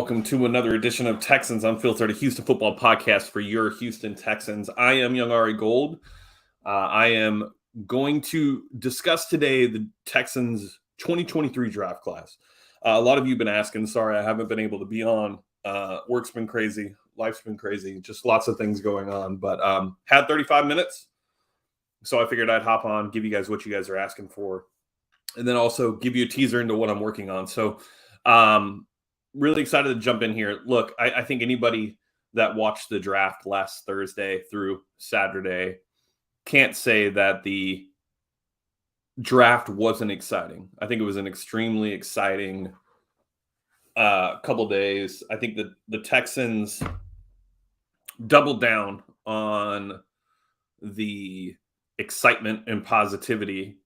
welcome to another edition of Texans Unfiltered, a Houston football podcast for your Houston Texans. I am Young Ari Gold. I am going to discuss today the Texans 2023 draft class. A lot of you have been asking. Sorry, I haven't been able to be on. Work's been crazy. Life's been crazy. Just lots of things going on. But had 35 minutes, so I figured I'd hop on, give you guys what you guys are asking for, and then also give you a teaser into what I'm working on. So really excited to jump in here. Look, I think anybody that watched the draft last Thursday through Saturday can't say that the draft wasn't exciting. I think it was an extremely exciting couple days. I think that the Texans doubled down on the excitement and positivity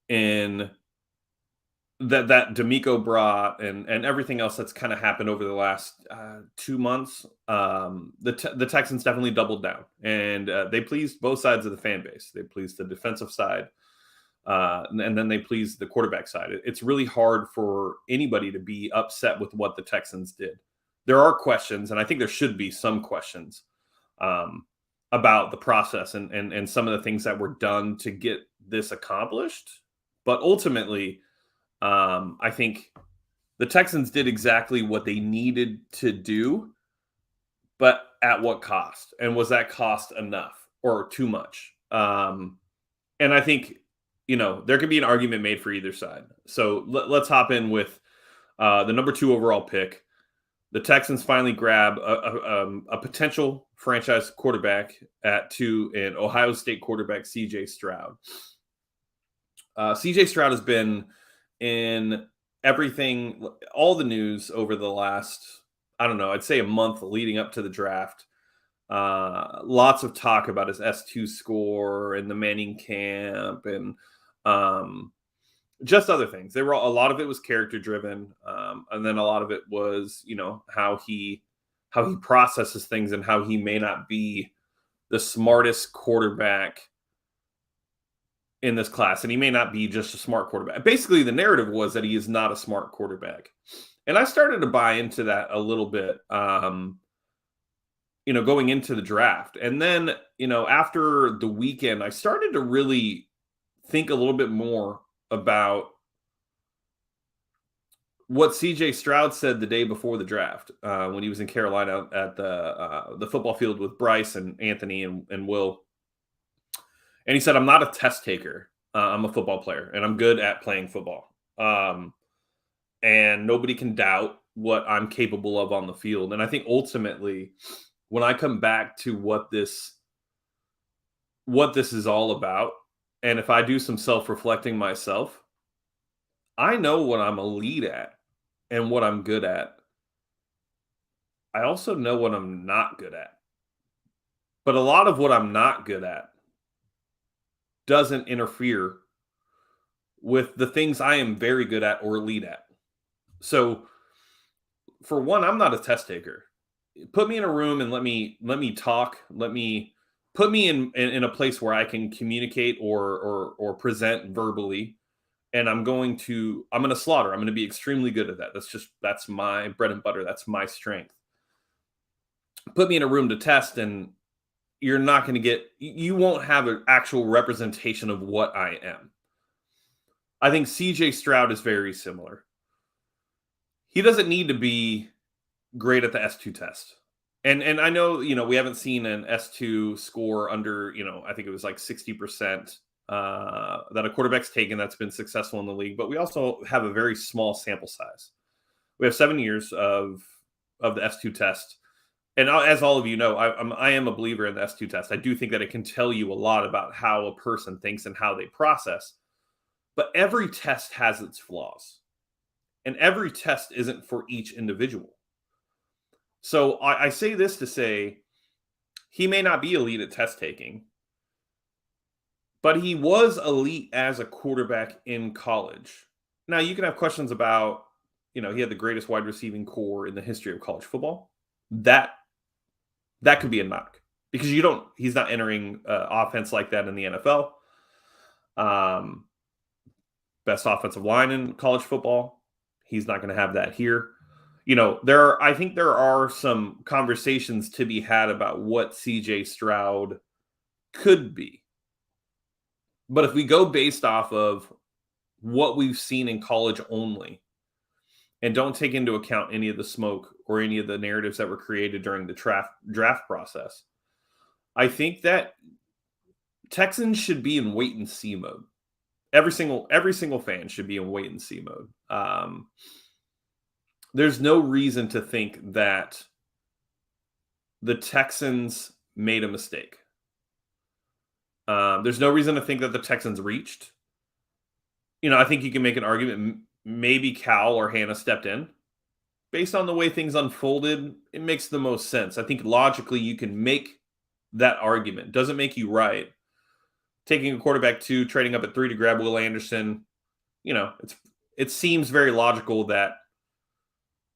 in that Demeco brought and everything else that's kind of happened over the last 2 months. The Texans definitely doubled down, and they pleased both sides of the fan base. They pleased the defensive side, and then they pleased the quarterback side. It's really hard for anybody to be upset with what the Texans did. There are questions, and I think there should be some questions about the process and some of the things that were done to get this accomplished. But ultimately, I think the Texans did exactly what they needed to do, but at what cost? And was that cost enough or too much? And I think, there could be an argument made for either side. So let's hop in with the number 2 overall pick. The Texans finally grab a potential franchise quarterback at 2 in Ohio State quarterback CJ Stroud. CJ Stroud has been in everything, all the news over the last, I'd say a month leading up to the draft. Lots of talk about his S2 score and the Manning camp and just other things. A lot of it was character driven. And then a lot of it was, how he processes things and how he may not be the smartest quarterback in this class, and he may not be just a smart quarterback. Basically, the narrative was that he is not a smart quarterback. And I started to buy into that a little bit, going into the draft. And then, after the weekend, I started to really think a little bit more about what CJ Stroud said the day before the draft, when he was in Carolina at the football field with Bryce and Anthony and Will. And he said, "I'm not a test taker. I'm a football player, and I'm good at playing football. And nobody can doubt what I'm capable of on the field." And I think ultimately, when I come back to what this is all about, and if I do some self-reflecting myself, I know what I'm elite at and what I'm good at. I also know what I'm not good at. But a lot of what I'm not good at doesn't interfere with the things I am very good at or elite at. So, for one, I'm not a test taker. Put me in a room and let me talk. Put me in a place where I can communicate or present verbally, and I'm going to slaughter. I'm going to be extremely good at that. That's my bread and butter. That's my strength. Put me in a room to test, and you won't have an actual representation of what I am. I think CJ Stroud is very similar. He doesn't need to be great at the S2 test. And I know, we haven't seen an S2 score under, I think it was like 60% that a quarterback's taken that's been successful in the league. But we also have a very small sample size. We have 7 years of the S2 test. And as all of you know, I am a believer in the S2 test. I do think that it can tell you a lot about how a person thinks and how they process. But every test has its flaws. And every test isn't for each individual. So I say this to say he may not be elite at test taking, but he was elite as a quarterback in college. Now, you can have questions about, he had the greatest wide receiving core in the history of college football. That could be a knock because he's not entering offense like that in the NFL. Best offensive line in college football. He's not going to have that here. I think there are some conversations to be had about what CJ Stroud could be. But if we go based off of what we've seen in college only and don't take into account any of the smoke or any of the narratives that were created during the draft process, I think that Texans should be in wait and see mode. Every single fan should be in wait and see mode. There's no reason to think that the Texans made a mistake. There's no reason to think that the Texans reached. I think you can make an argument. Maybe Cal or Hannah stepped in. Based on the way things unfolded, it makes the most sense. I think logically you can make that argument. Doesn't make you right. Taking a quarterback 2, trading up at 3 to grab Will Anderson, it seems very logical that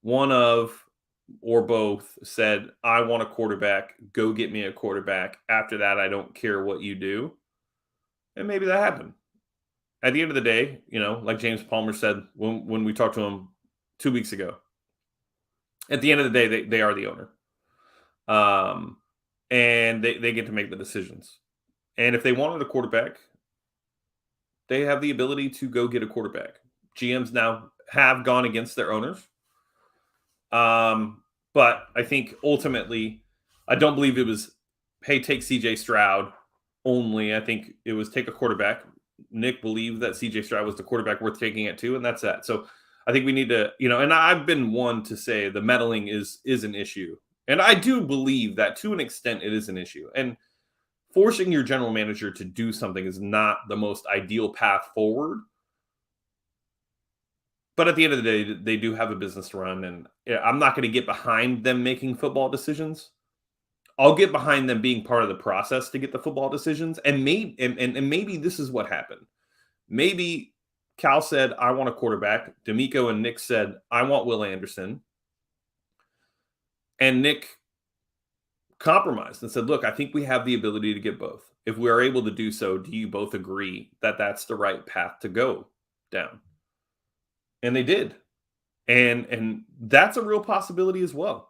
one of or both said, I want a quarterback, go get me a quarterback. After that, I don't care what you do. And maybe that happened. At the end of the day, like James Palmer said when we talked to him 2 weeks ago, at the end of the day, they are the owner. And they get to make the decisions. And if they wanted a quarterback, they have the ability to go get a quarterback. GMs now have gone against their owners. But I think ultimately, I don't believe it was, hey, take CJ Stroud only. I think it was take a quarterback. Nick believed that CJ Stroud was the quarterback worth taking it to, and that's that. So I think we need to, and I've been one to say the meddling is an issue. And I do believe that to an extent it is an issue. And forcing your general manager to do something is not the most ideal path forward. But at the end of the day, they do have a business to run, and I'm not going to get behind them making football decisions. I'll get behind them being part of the process to get the football decisions. And maybe this is what happened. Maybe Cal said, I want a quarterback. Demeco and Nick said, I want Will Anderson. And Nick compromised and said, look, I think we have the ability to get both. If we are able to do so, do you both agree that that's the right path to go down? And they did. And that's a real possibility as well.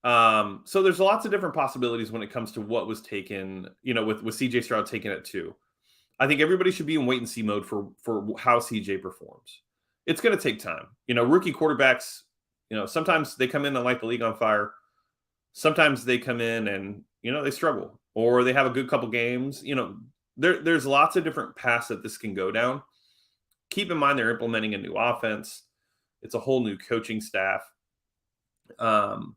So there's lots of different possibilities when it comes to what was taken, with CJ Stroud taking it too. I think everybody should be in wait and see mode for how CJ performs. It's going to take time. Rookie quarterbacks, sometimes they come in and light the league on fire. Sometimes they come in and, they struggle, or they have a good couple games. There's lots of different paths that this can go down. Keep in mind, they're implementing a new offense. It's a whole new coaching staff. And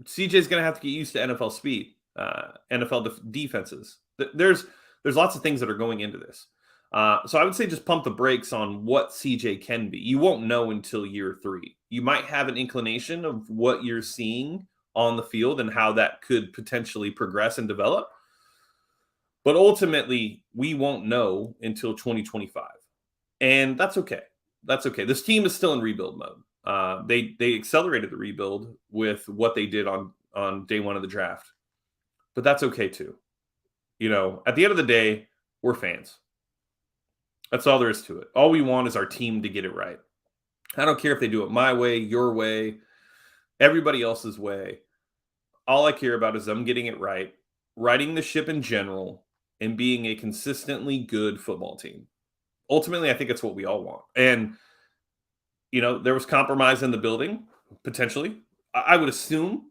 CJ's going to have to get used to NFL speed, NFL defenses. There's lots of things that are going into this. So I would say just pump the brakes on what CJ can be. You won't know until year 3. You might have an inclination of what you're seeing on the field and how that could potentially progress and develop. But ultimately, we won't know until 2025. And that's okay. That's okay. This team is still in rebuild mode. They accelerated the rebuild with what they did on day 1 of the draft. But that's okay too. At the end of the day, we're fans. That's all there is to it. All we want is our team to get it right. I don't care if they do it my way, your way, everybody else's way. All I care about is them getting it right, righting the ship in general, and being a consistently good football team. Ultimately, I think it's what we all want. And, there was compromise in the building, potentially. I would assume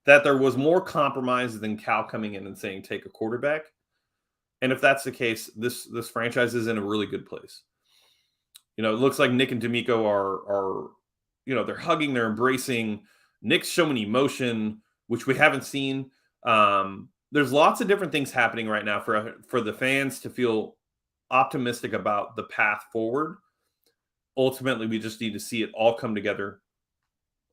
that there was more compromise than Cal coming in and saying, take a quarterback. And if that's the case, this franchise is in a really good place. It looks like Nick and Demeco are they're hugging, they're embracing. Nick's showing emotion, which we haven't seen. There's lots of different things happening right now for the fans to feel optimistic about the path forward. Ultimately, we just need to see it all come together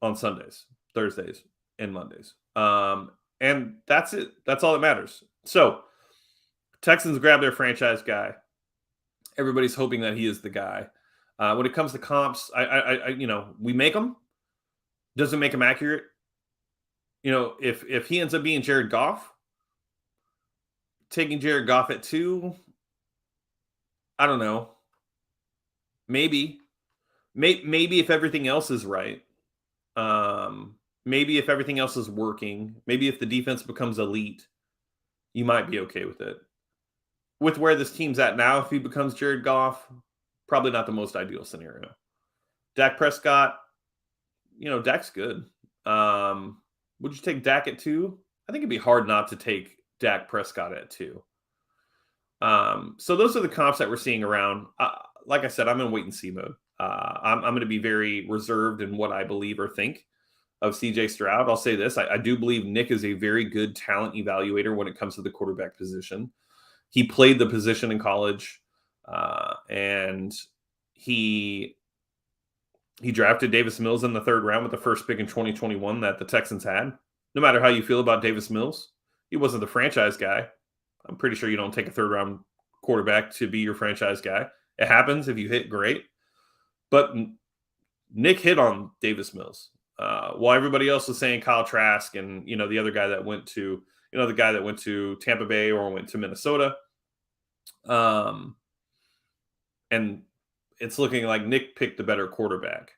on Sundays, Thursdays, and Mondays. And that's it. That's all that matters. So Texans grab their franchise guy. Everybody's hoping that he is the guy. When it comes to comps, we make them. Doesn't make them accurate. If he ends up being Jared Goff, taking Jared Goff at 2, I don't know. Maybe if everything else is right, Maybe if everything else is working, maybe if the defense becomes elite, you might be okay with it. With where this team's at now, if he becomes Jared Goff, probably not the most ideal scenario. Dak Prescott, Dak's good. Would you take Dak at 2? I think it'd be hard not to take Dak Prescott at 2. So those are the comps that we're seeing around. Like I said, I'm in wait and see mode. I'm going to be very reserved in what I believe or think of CJ Stroud. I'll say this. I do believe Nick is a very good talent evaluator when it comes to the quarterback position. He played the position in college, and he drafted Davis Mills in the 3rd round with the first pick in 2021 that the Texans had. No matter how you feel about Davis Mills, he wasn't the franchise guy. I'm pretty sure you don't take a 3rd round quarterback to be your franchise guy. It happens. If you hit, great. But Nick hit on Davis Mills. While everybody else was saying Kyle Trask and, the other guy that went to, the guy that went to Tampa Bay or went to Minnesota. And it's looking like Nick picked the better quarterback.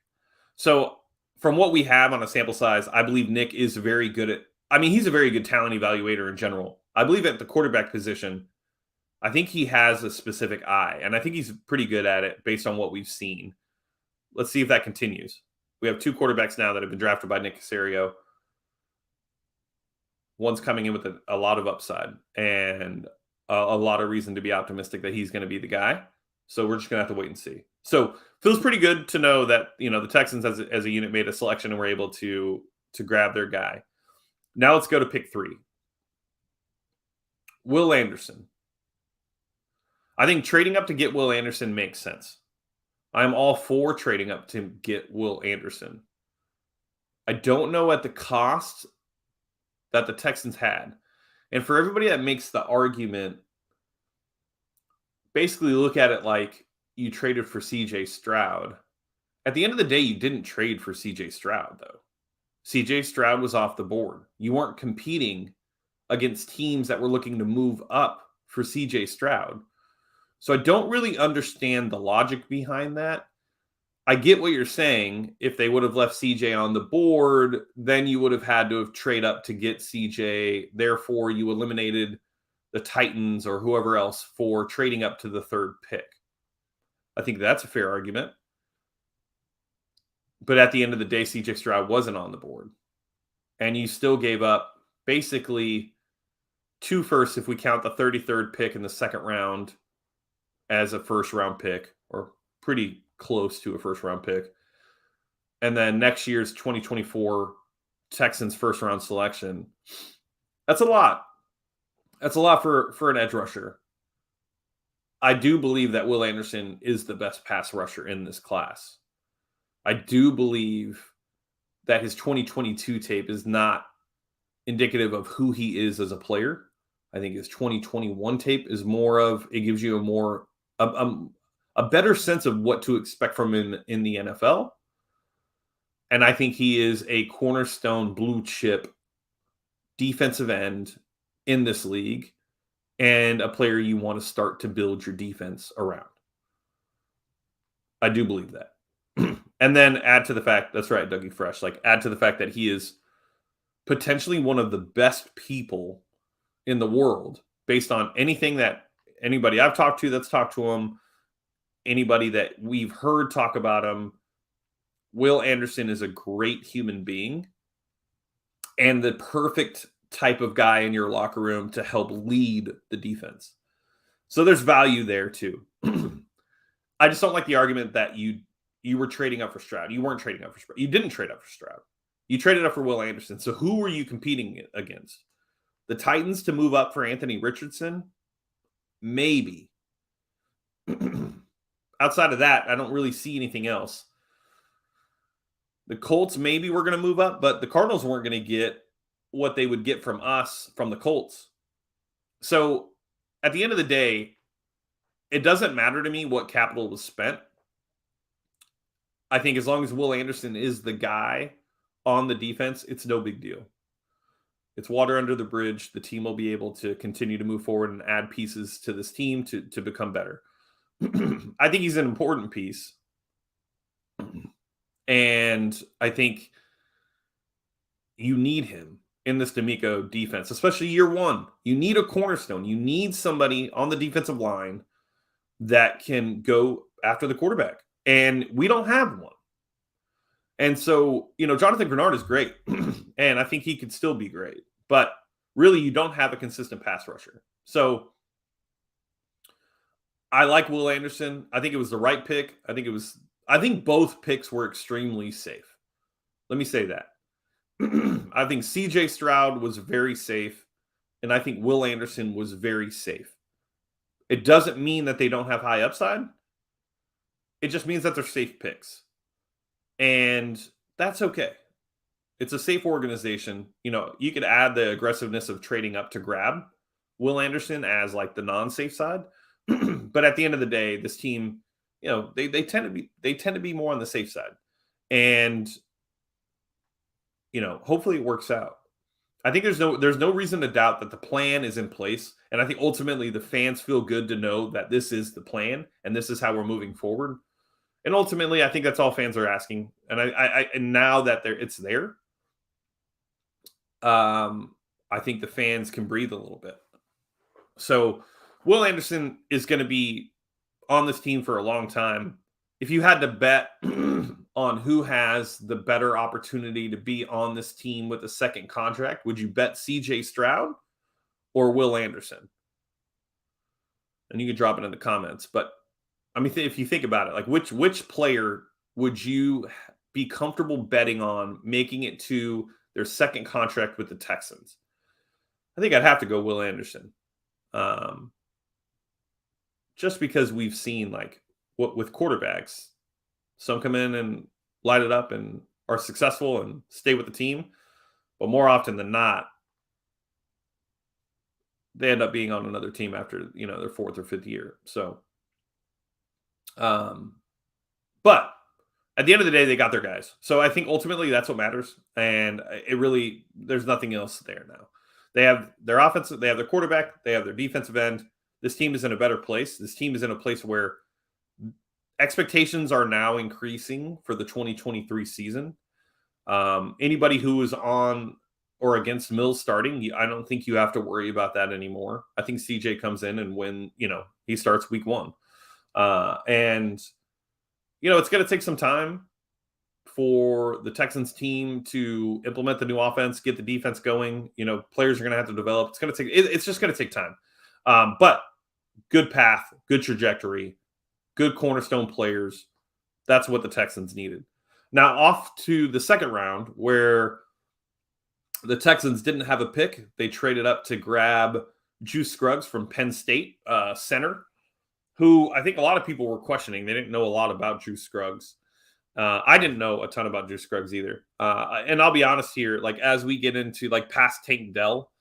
So from what we have on a sample size, I believe Nick is very good he's a very good talent evaluator in general. I believe at the quarterback position, I think he has a specific eye, and I think he's pretty good at it based on what we've seen. Let's see if that continues. We have 2 quarterbacks now that have been drafted by Nick Caserio. One's coming in with a lot of upside and a lot of reason to be optimistic that he's going to be the guy. So we're just going to have to wait and see. So feels pretty good to know that, the Texans as a unit made a selection and were able to grab their guy. Now let's go to pick 3. Will Anderson. I think trading up to get Will Anderson makes sense. I'm all for trading up to get Will Anderson. I don't know at the cost that the Texans had. And for everybody that makes the argument, basically look at it like you traded for CJ Stroud. At the end of the day, you didn't trade for CJ Stroud, though. CJ Stroud was off the board. You weren't competing against teams that were looking to move up for CJ Stroud. So I don't really understand the logic behind that. I get what you're saying. If they would have left CJ on the board, then you would have had to have trade up to get CJ. Therefore, you eliminated the Titans or whoever else for trading up to the 3rd pick. I think that's a fair argument. But at the end of the day, CJ Stroud wasn't on the board. And you still gave up basically 2 firsts if we count the 33rd pick in the 2nd round as a 1st round pick, or pretty close to a 1st round pick. And then next year's 2024 Texans 1st round selection. That's a lot. That's a lot for an edge rusher. I do believe that Will Anderson is the best pass rusher in this class. I do believe that his 2022 tape is not indicative of who he is as a player. I think his 2021 tape is more of, it gives you a better sense of what to expect from him in the NFL. And I think he is a cornerstone blue chip defensive end in this league and a player you want to start to build your defense around. I do believe that. And then add to the fact, that's right, Dougie Fresh, add to the fact that he is potentially one of the best people in the world based on anything that anybody I've talked to that's talked to him, anybody that we've heard talk about him. Will Anderson is a great human being and the perfect type of guy in your locker room to help lead the defense. So there's value there too. I just don't like the argument that you were trading up for Stroud. You weren't trading up for Stroud. You didn't trade up for Stroud. You traded up for Will Anderson. So who were you competing against? The Titans to move up for Anthony Richardson? Maybe. Outside of that, I don't really see anything else. The Colts maybe were going to move up, but the Cardinals weren't going to get what they would get from us from the Colts. So at the end of the day, it doesn't matter to me what capital was spent. I think as long as Will Anderson is the guy on the defense, it's no big deal. It's water under the bridge. The team will be able to continue to move forward and add pieces to this team to become better. I think he's an important piece. And I think you need him in this Demeco defense, especially year one. You need a cornerstone. You need somebody on the defensive line that can go after the quarterback. And we don't have one. And so, Jonathan Grenard is great. And I think he could still be great. But really, you don't have a consistent pass rusher. So I like Will Anderson. I think it was the right pick. I think both picks were extremely safe. Let me say that. I think CJ Stroud was very safe, and I think Will Anderson was very safe. It doesn't mean that they don't have high upside. It just means that they're safe picks. And that's okay. It's a safe organization. You could add the aggressiveness of trading up to grab Will Anderson as like the non-safe side. But at the end of the day, this team, they tend to be more on the safe side. And hopefully it works out. I think there's no reason to doubt that the plan is in place. And I think ultimately the fans feel good to know that this is the plan and this is how we're moving forward. And ultimately, I think that's all fans are asking. And and now that it's there, I think the fans can breathe a little bit. So Will Anderson is going to be on this team for a long time. If you had to bet on who has the better opportunity to be on this team with a second contract, would you bet CJ Stroud or Will Anderson? And you can drop it in the comments. But I mean, if you think about it, like which player would you be comfortable betting on making it to their second contract with the Texans? I think I'd have to go Will Anderson. Just because we've seen like what with quarterbacks, some come in and light it up and are successful and stay with the team. But more often than not, they end up being on another team after, their fourth or fifth year. So, but at the end of the day, they got their guys. So I think ultimately that's what matters. And there's nothing else there now. They have their offense, they have their quarterback, they have their defensive end. This team is in a better place. This team is in a place where expectations are now increasing for the 2023 season. Anybody who is on or against Mills starting, I don't think you have to worry about that anymore. I think CJ comes in and he starts week one. And it's going to take some time for the Texans team to implement the new offense, get the defense going. Players are going to have to develop. It's just going to take time. But good path, good trajectory, good cornerstone players. That's what the Texans needed. Now off to the second round where the Texans didn't have a pick. They traded up to grab Scruggs from Penn State, center, who I think a lot of people were questioning. They didn't know a lot about Scruggs. I didn't know a ton about Scruggs either. And I'll be honest here, like as we get into like past Tank Dell,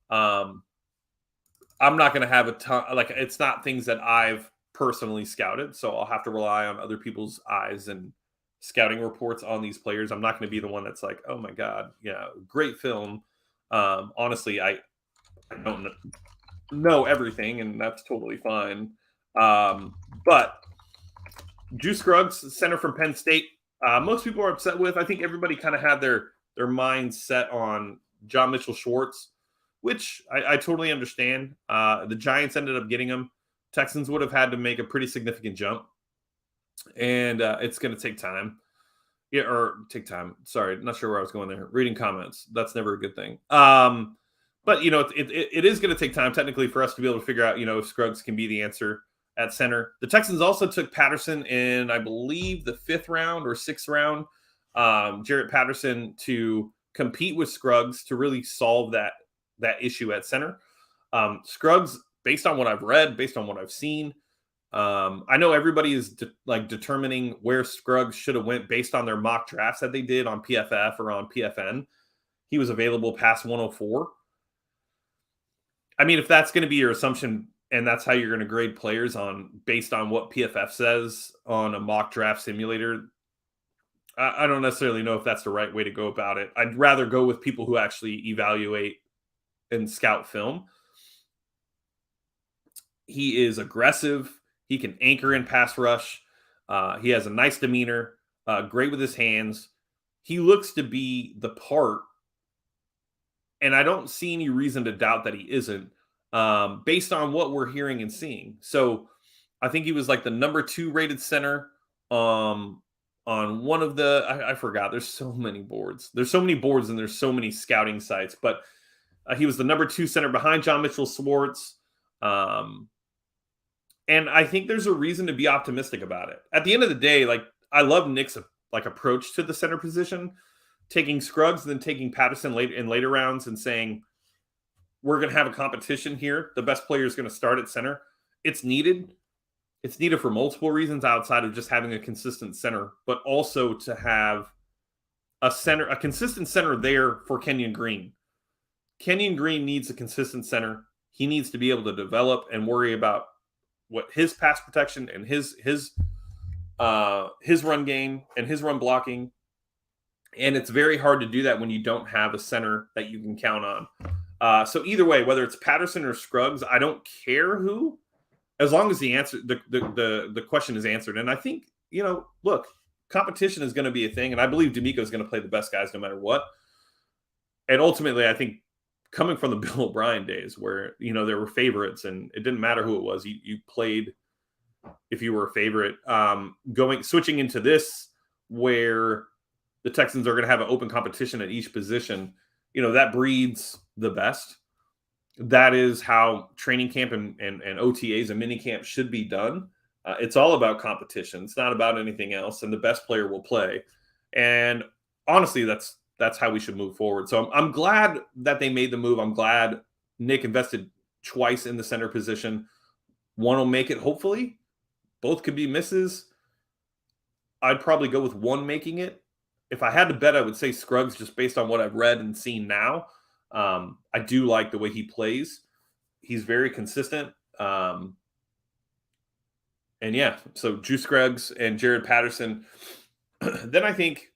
I'm not going to have a ton, like it's not things that I've personally scouted. So I'll have to rely on other people's eyes and scouting reports on these players. I'm not going to be the one that's like, oh my God, yeah, great film. Honestly, I don't know everything and that's totally fine. But Scruggs, center from Penn State, most people are upset with. I think everybody kind of had their mind set on John Mitchell Schwartz, which I totally understand. The Giants ended up getting him. Texans would have had to make a pretty significant jump. And it's going to take time. Yeah, or take time. Sorry, not sure where I was going there. Reading comments. That's never a good thing. But, it is going to take time technically for us to be able to figure out, if Scruggs can be the answer at center. The Texans also took Patterson in, I believe, the 5th round or 6th round. Jarrett Patterson to compete with Scruggs to really solve that issue at center. Scruggs, based on what I've read, based on what I've seen, I know everybody is determining where Scruggs should have went based on their mock drafts that they did on PFF or on PFN. He was available past 104. I mean, if that's going to be your assumption and that's how you're going to grade players based on what PFF says on a mock draft simulator, I don't necessarily know if that's the right way to go about it. I'd rather go with people who actually evaluate and scout film. He is aggressive. He can anchor in pass rush. He has a nice demeanor, great with his hands. He looks to be the part And I don't see any reason to doubt that he isn't, based on what we're hearing and seeing. So I think he was like the number 2 rated center on one of the, I forgot. There's so many boards. There's so many boards and there's so many scouting sites. But he was the number 2 center behind John Mitchell Schwartz. And I think there's a reason to be optimistic about it. At the end of the day, like, I love Nick's like approach to the center position, taking Scruggs and then taking Patterson in later rounds and saying, we're going to have a competition here. The best player is going to start at center. It's needed. It's needed for multiple reasons outside of just having a consistent center, but also to have a consistent center there for Kenyon Green. Kenyon Green needs a consistent center. He needs to be able to develop and worry about what his pass protection and his run game and his run blocking. And it's very hard to do that when you don't have a center that you can count on. So either way, whether it's Patterson or Scruggs, I don't care who, as long as the question is answered. And I think, look, competition is going to be a thing, and I believe Demeco is going to play the best guys no matter what. And ultimately, I think coming from the Bill O'Brien days where, there were favorites and it didn't matter who it was, you played if you were a favorite. Switching into this where the Texans are going to have an open competition at each position, that breeds the best. That is how training camp and OTAs and mini camp should be done. It's all about competition. It's not about anything else. And the best player will play. And honestly, that's how we should move forward. So I'm glad that they made the move. I'm glad Nick invested twice in the center position. One will make it, hopefully. Both could be misses. I'd probably go with one making it. If I had to bet, I would say Scruggs, just based on what I've read and seen now. I do like the way he plays. He's very consistent. And yeah, so Drew Scruggs and Jared Patterson. Then I think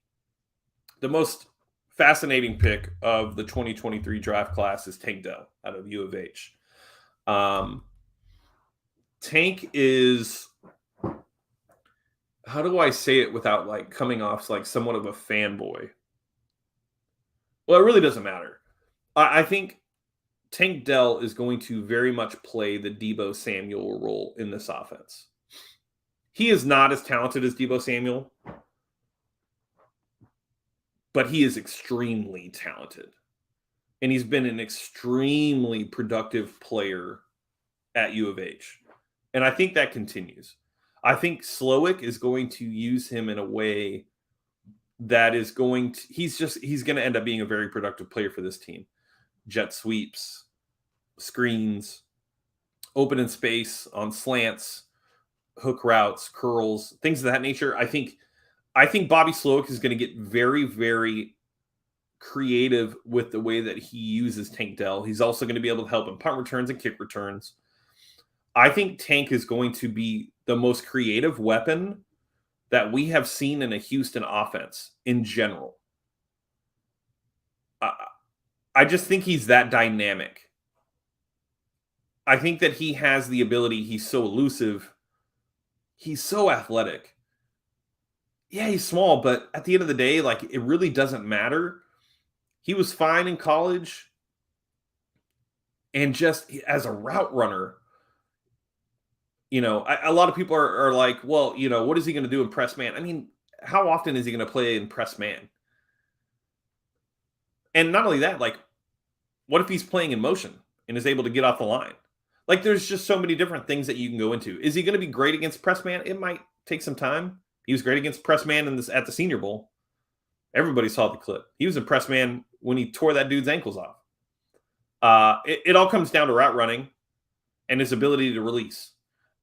the most fascinating pick of the 2023 draft class is Tank Dell out of U of H. Tank is, how do I say it without like coming off like somewhat of a fanboy? Well, it really doesn't matter. I think Tank Dell is going to very much play the Deebo Samuel role in this offense. He is not as talented as Deebo Samuel, but he is extremely talented. And he's been an extremely productive player at U of H. And I think that continues. I think Slowick is going to use him in a way that is going to, he's going to end up being a very productive player for this team. Jet sweeps, screens, open in space on slants, hook routes, curls, things of that nature. I think Bobby Slowick is going to get very, very creative with the way that he uses Tank Dell. He's also going to be able to help in punt returns and kick returns. I think Tank is going to be the most creative weapon that we have seen in a Houston offense in general. I just think he's that dynamic. I think that he has the ability. He's so elusive. He's so athletic. Yeah, he's small, but at the end of the day, like, it really doesn't matter. He was fine in college. And just as a route runner, a lot of people are like, well, what is he going to do in press man? I mean, how often is he going to play in press man? And not only that, like, what if he's playing in motion and is able to get off the line? Like, there's just so many different things that you can go into. Is he going to be great against press man? It might take some time. He was great against press man at the Senior Bowl. Everybody saw the clip. He was in press man when he tore that dude's ankles off. It all comes down to route running and his ability to release.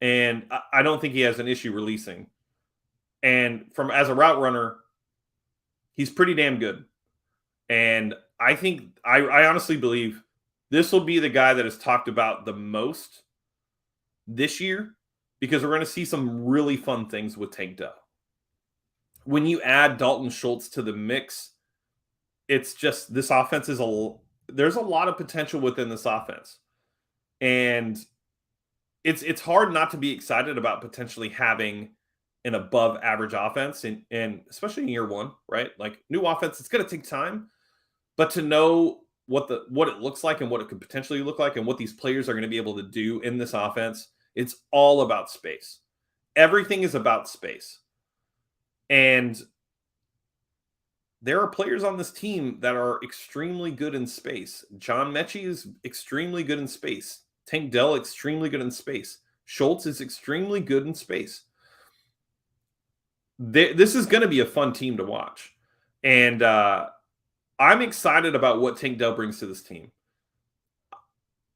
And I don't think he has an issue releasing. And as a route runner, he's pretty damn good. And I think, I honestly believe this will be the guy that is talked about the most this year, because we're going to see some really fun things with Tank Dell. When you add Dalton Schultz to the mix, it's just, this offense there's a lot of potential within this offense. And it's hard not to be excited about potentially having an above average offense, and especially in year one, right? Like, new offense, it's going to take time, but to know what it looks like and what it could potentially look like and what these players are going to be able to do in this offense, it's all about space. Everything is about space. And there are players on this team that are extremely good in space. John Mechie is extremely good in space. Tank Dell, extremely good in space. Schultz is extremely good in space. This is going to be a fun team to watch. And I'm excited about what Tank Dell brings to this team.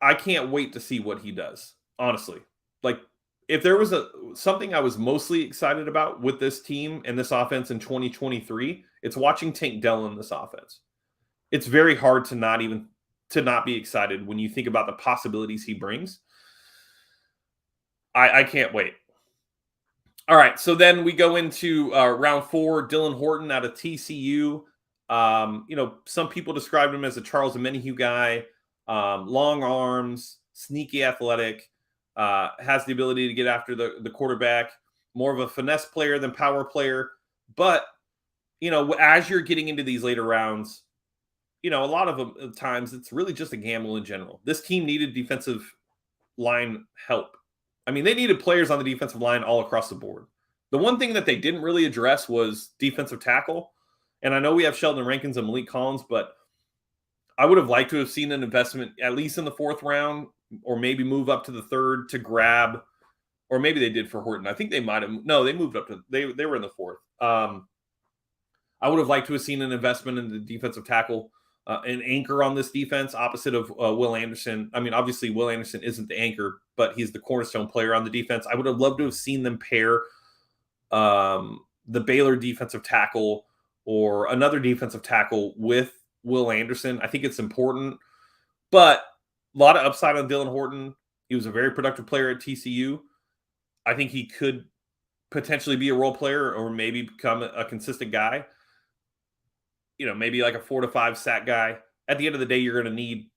I can't wait to see what he does, honestly. Like, if there was something I was mostly excited about with this team and this offense in 2023, it's watching Tank Dell in this offense. It's very hard to not be excited when you think about the possibilities he brings. I can't wait. All right, so then we go into round 4. Dylan Horton out of TCU. Some people described him as a Charles Omenihu guy. Long arms, sneaky athletic, has the ability to get after the quarterback, more of a finesse player than power player. But, as you're getting into these later rounds, a lot of times it's really just a gamble in general. This team needed defensive line help. I mean, they needed players on the defensive line all across the board. The one thing that they didn't really address was defensive tackle. And I know we have Sheldon Rankins and Malik Collins, but I would have liked to have seen an investment at least in the 4th round, or maybe move up to the 3rd to grab, or maybe they did for Horton. I think they might have. No, they moved up to, they were in the 4th. I would have liked to have seen an investment in the defensive tackle, an anchor on this defense opposite of Will Anderson. I mean, obviously Will Anderson isn't the anchor, but he's the cornerstone player on the defense. I would have loved to have seen them pair the Baylor defensive tackle or another defensive tackle with Will Anderson. I think it's important, but a lot of upside on Dylan Horton. He was a very productive player at TCU. I think he could potentially be a role player or maybe become a consistent guy. Maybe like a 4 to 5 sack guy. At the end of the day, you're going to need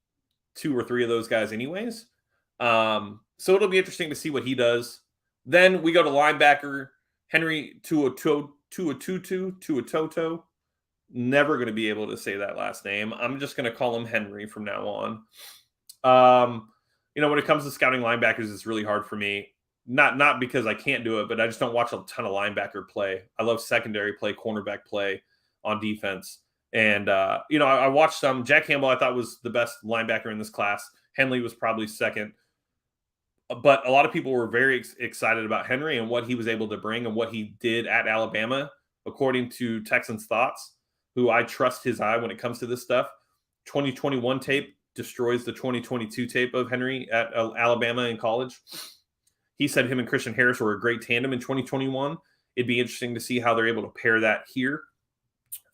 2 or 3 of those guys anyways. So it'll be interesting to see what he does. Then we go to linebacker, Henry Tuatoto. Never going to be able to say that last name. I'm just going to call him Henry from now on. When it comes to scouting linebackers, it's really hard for me. Not because I can't do it, but I just don't watch a ton of linebacker play. I love secondary play, cornerback play on defense. And, I watched some. Jack Campbell, I thought, was the best linebacker in this class. Henley was probably second. But a lot of people were very excited about Henry and what he was able to bring and what he did at Alabama, according to Texans Thoughts, who I trust his eye when it comes to this stuff. 2021 tape destroys the 2022 tape of Henry at Alabama in college. He said him and Christian Harris were a great tandem in 2021. It'd be interesting to see how they're able to pair that here.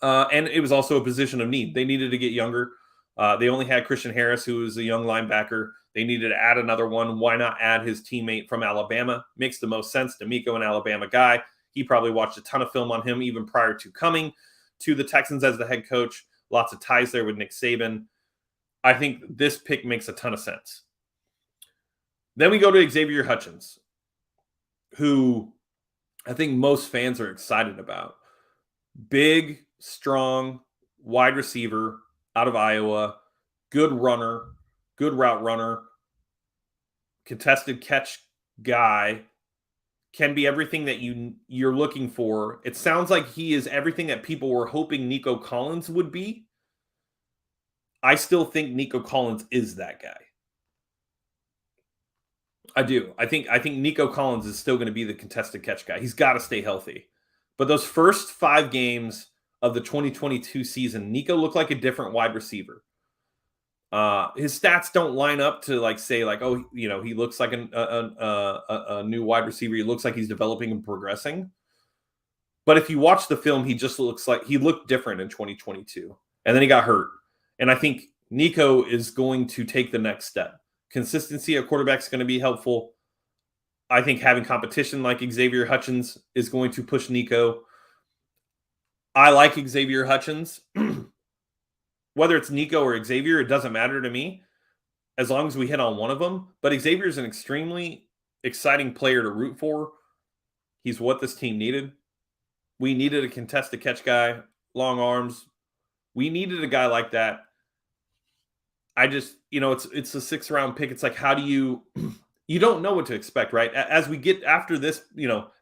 And it was also a position of need. They needed to get younger. They only had Christian Harris, who was a young linebacker. They needed to add another one. Why not add his teammate from Alabama? Makes the most sense. Demeco, an Alabama guy. He probably watched a ton of film on him even prior to coming to the Texans as the head coach. Lots of ties there with Nick Saban. I think this pick makes a ton of sense. Then we go to Xavier Hutchins, who I think most fans are excited about. Big, strong, wide receiver out of Iowa, good runner, good route runner, contested catch guy, can be everything that you're looking for. It sounds like he is everything that people were hoping Nico Collins would be. I still think Nico Collins is that guy. I do. I think Nico Collins is still going to be the contested catch guy. He's got to stay healthy. But those first 5 games of the 2022 season, Nico looked like a different wide receiver. His stats don't line up to he looks like a new wide receiver. He looks like he's developing and progressing. But if you watch the film, he just looks like he looked different in 2022. And then he got hurt. And I think Nico is going to take the next step. Consistency at quarterback is going to be helpful. I think having competition like Xavier Hutchins is going to push Nico. I like Xavier Hutchins. Whether it's Nico or Xavier, it doesn't matter to me as long as we hit on one of them. But Xavier is an extremely exciting player to root for. He's what this team needed. We needed a contested catch guy, long arms. We needed a guy like that. I just, it's a 6th round pick. It's like, how do you, you don't know what to expect, right? As we get after this,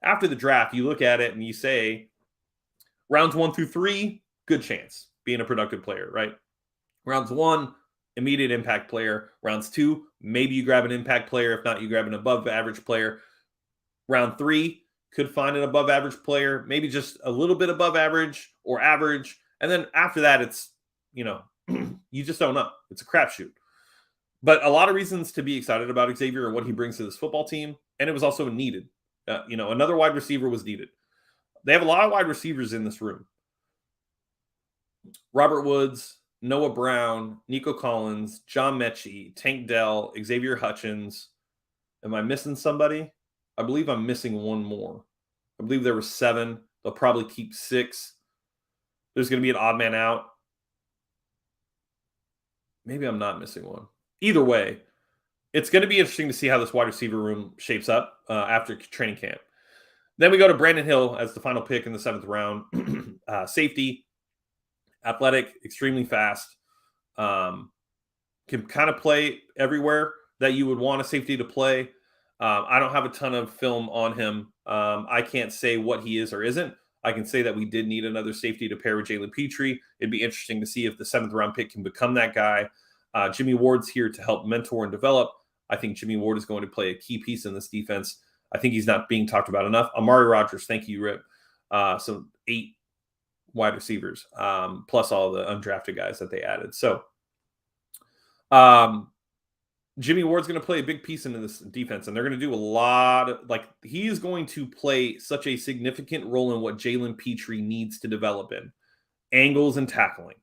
after the draft, you look at it and you say, rounds 1 through 3, good chance being a productive player, right? Rounds 1, immediate impact player. Rounds 2, maybe you grab an impact player. If not, you grab an above average player. Round 3, could find an above average player, maybe just a little bit above average or average. And then after that, it's, you just don't know. It's a crapshoot. But a lot of reasons to be excited about Xavier and what he brings to this football team. And it was also needed. Another wide receiver was needed. They have a lot of wide receivers in this room. Robert Woods, Noah Brown, Nico Collins, John Mechie, Tank Dell, Xavier Hutchins. Am I missing somebody? I believe I'm missing one more. I believe there were 7. They'll probably keep 6. There's going to be an odd man out. Maybe I'm not missing one. Either way, it's going to be interesting to see how this wide receiver room shapes up after training camp. Then we go to Brandon Hill as the final pick in the 7th round. Safety, athletic, extremely fast. Can kind of play everywhere that you would want a safety to play. I don't have a ton of film on him. I can't say what he is or isn't. I can say that we did need another safety to pair with Jalen Petrie. It'd be interesting to see if the 7th round pick can become that guy. Jimmy Ward's here to help mentor and develop. I think Jimmy Ward is going to play a key piece in this defense. I think he's not being talked about enough. Amari Rodgers, thank you, Rip. So 8 wide receivers, plus all the undrafted guys that they added. So Jimmy Ward's going to play a big piece into this defense, and they're going to do a lot of, he is going to play such a significant role in what Jalen Petrie needs to develop in angles and tackling.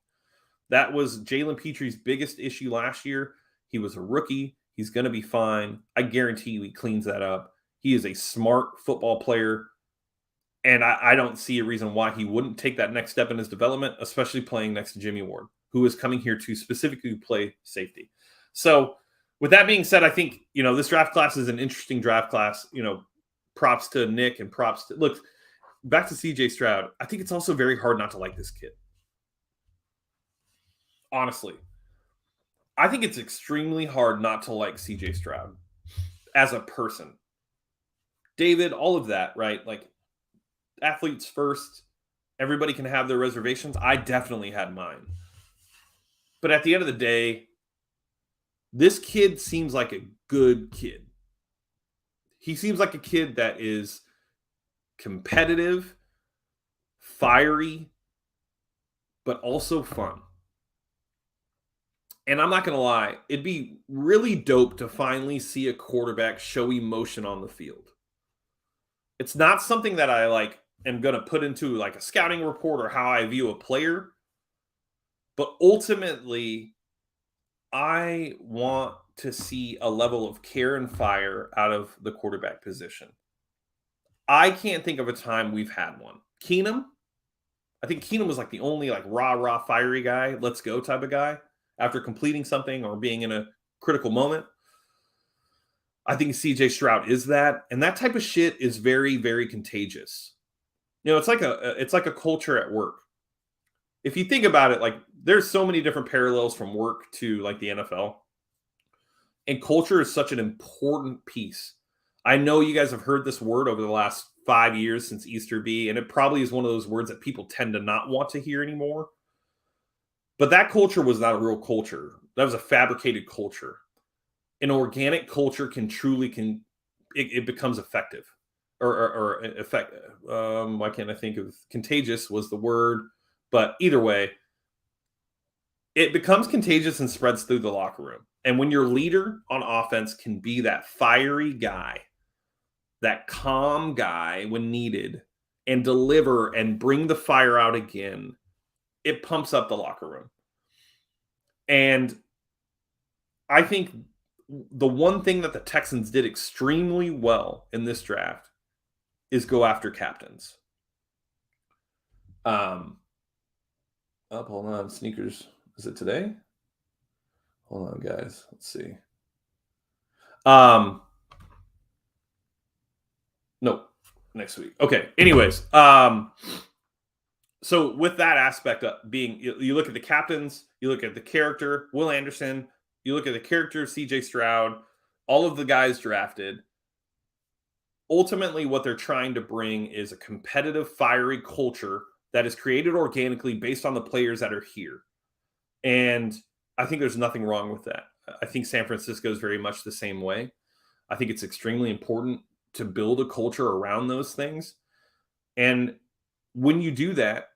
That was Jalen Petrie's biggest issue last year. He was a rookie. He's going to be fine. I guarantee you he cleans that up. He is a smart football player, and I don't see a reason why he wouldn't take that next step in his development, especially playing next to Jimmy Ward, who is coming here to specifically play safety. So with that being said, I think, this draft class is an interesting draft class. Props to Nick and props to – look, back to CJ Stroud. I think it's also very hard not to like this kid. Honestly. I think it's extremely hard not to like CJ Stroud as a person. David, all of that, right? Athletes first. Everybody can have their reservations. I definitely had mine. But at the end of the day, this kid seems like a good kid. He seems like a kid that is competitive, fiery, but also fun. And I'm not going to lie, it'd be really dope to finally see a quarterback show emotion on the field. It's not something that I am going to put into a scouting report or how I view a player. But ultimately, I want to see a level of care and fire out of the quarterback position. I can't think of a time we've had one. Keenum, I think Keenum was the only rah, fiery guy, let's go type of guy after completing something or being in a critical moment. I think CJ Stroud is that. And that type of shit is very, very contagious. It's like a culture at work. If you think about it, there's so many different parallels from work to the NFL. And culture is such an important piece. I know you guys have heard this word over the last 5 years since Easter B, and it probably is one of those words that people tend to not want to hear anymore. But that culture was not a real culture. That was a fabricated culture. An organic culture it becomes effective or effective. Why can't I think of contagious was the word? But either way, it becomes contagious and spreads through the locker room. And when your leader on offense can be that fiery guy, that calm guy when needed, and deliver and bring the fire out again, it pumps up the locker room. And I think the one thing that the Texans did extremely well in this draft is go after captains. Hold on. Sneakers. Is it today? Hold on, guys. Let's see. Nope. Next week. Okay. Anyways. So with that aspect of being, you look at the captains, you look at the character, Will Anderson, you look at the character of CJ Stroud, all of the guys drafted. Ultimately, what they're trying to bring is a competitive, fiery culture that is created organically based on the players that are here. And I think there's nothing wrong with that. I think San Francisco is very much the same way. I think it's extremely important to build a culture around those things. And when you do that,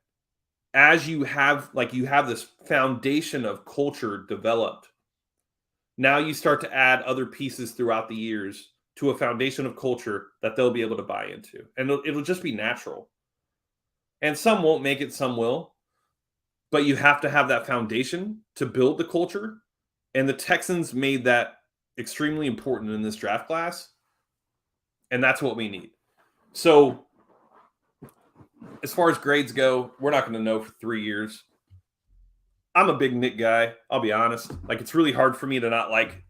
as you have this foundation of culture developed, now you start to add other pieces throughout the years to a foundation of culture that they'll be able to buy into. And it'll just be natural. And some won't make it, some will. But you have to have that foundation to build the culture. And the Texans made that extremely important in this draft class. And that's what we need. So as far as grades go, we're not going to know for 3 years. I'm a big Nick guy. I'll be honest. Like, it's really hard for me to not like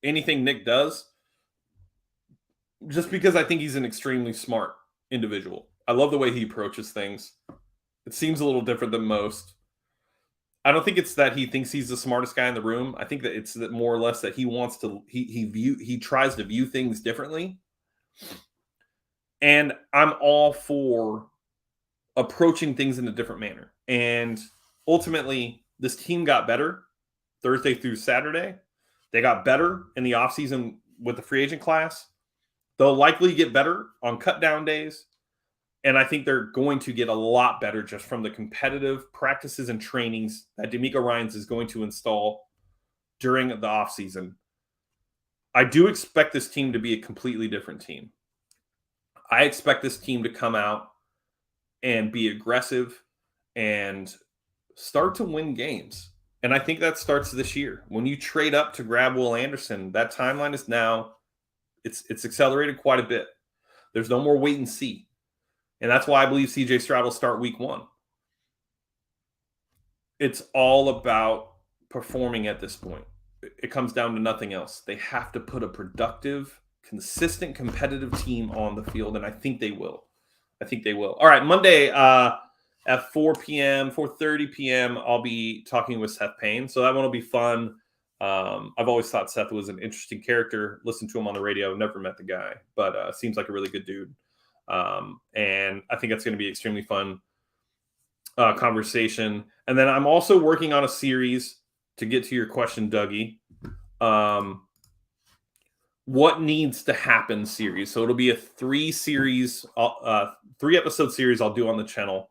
anything Nick does, just because I think he's an extremely smart individual. I love the way he approaches things. It seems a little different than most. I don't think it's that he thinks he's the smartest guy in the room. I think that it's that more or less that he wants to he tries to view things differently. And I'm all for approaching things in a different manner. And ultimately, this team got better Thursday through Saturday. They got better in the offseason with the free agent class. They'll likely get better on cut down days. And I think they're going to get a lot better just from the competitive practices and trainings that Demeco Ryans is going to install during the offseason. I do expect this team to be a completely different team. I expect this team to come out and be aggressive and start to win games. And I think that starts this year. When you trade up to grab Will Anderson, that timeline is now, it's accelerated quite a bit. There's no more wait and see. And that's why I believe CJ Stroud will start week 1. It's all about performing at this point. It comes down to nothing else. They have to put a productive, consistent, competitive team on the field, and I think they will. All right, Monday at 4 p.m., 4:30 p.m., I'll be talking with Seth Payne. So that one will be fun. I've always thought Seth was an interesting character. Listened to him on the radio. Never met the guy, but seems like a really good dude. And I think that's going to be extremely fun conversation. And then I'm also working on a series to get to your question, Dougie. What needs to happen series. So it'll be a 3-episode series I'll do on the channel.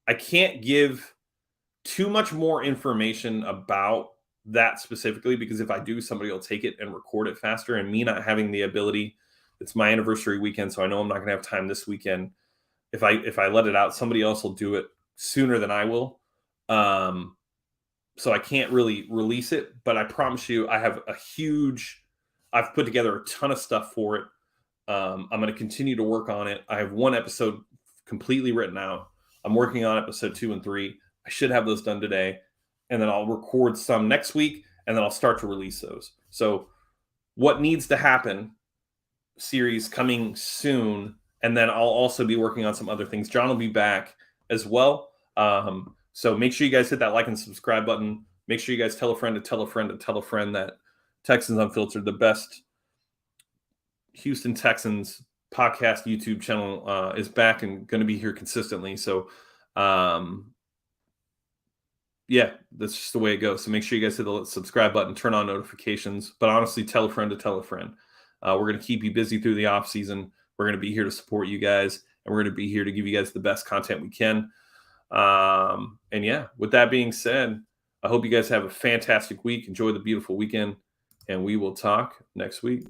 I can't give too much more information about that specifically, because if I do, somebody will take it and record it faster, and me not having the ability, it's my anniversary weekend, so I know I'm not going to have time this weekend. If I let it out, somebody else will do it sooner than I will. So I can't really release it, but I promise you I've put together a ton of stuff for it. I'm going to continue to work on it. I have 1 episode completely written out. I'm working on episode 2 and 3. I should have those done today, and then I'll record some next week, and then I'll start to release those. So what needs to happen series coming soon, and then I'll also be working on some other things. John will be back as well. So make sure you guys hit that like and subscribe button. Make sure you guys tell a friend to tell a friend to tell a friend that Texans Unfiltered, the best Houston Texans podcast YouTube channel, is back and going to be here consistently. So, yeah, that's just the way it goes. So make sure you guys hit the subscribe button, turn on notifications, but honestly, tell a friend to tell a friend. We're going to keep you busy through the off season. We're going to be here to support you guys, and we're going to be here to give you guys the best content we can. And yeah, with that being said, I hope you guys have a fantastic week. Enjoy the beautiful weekend, and we will talk next week.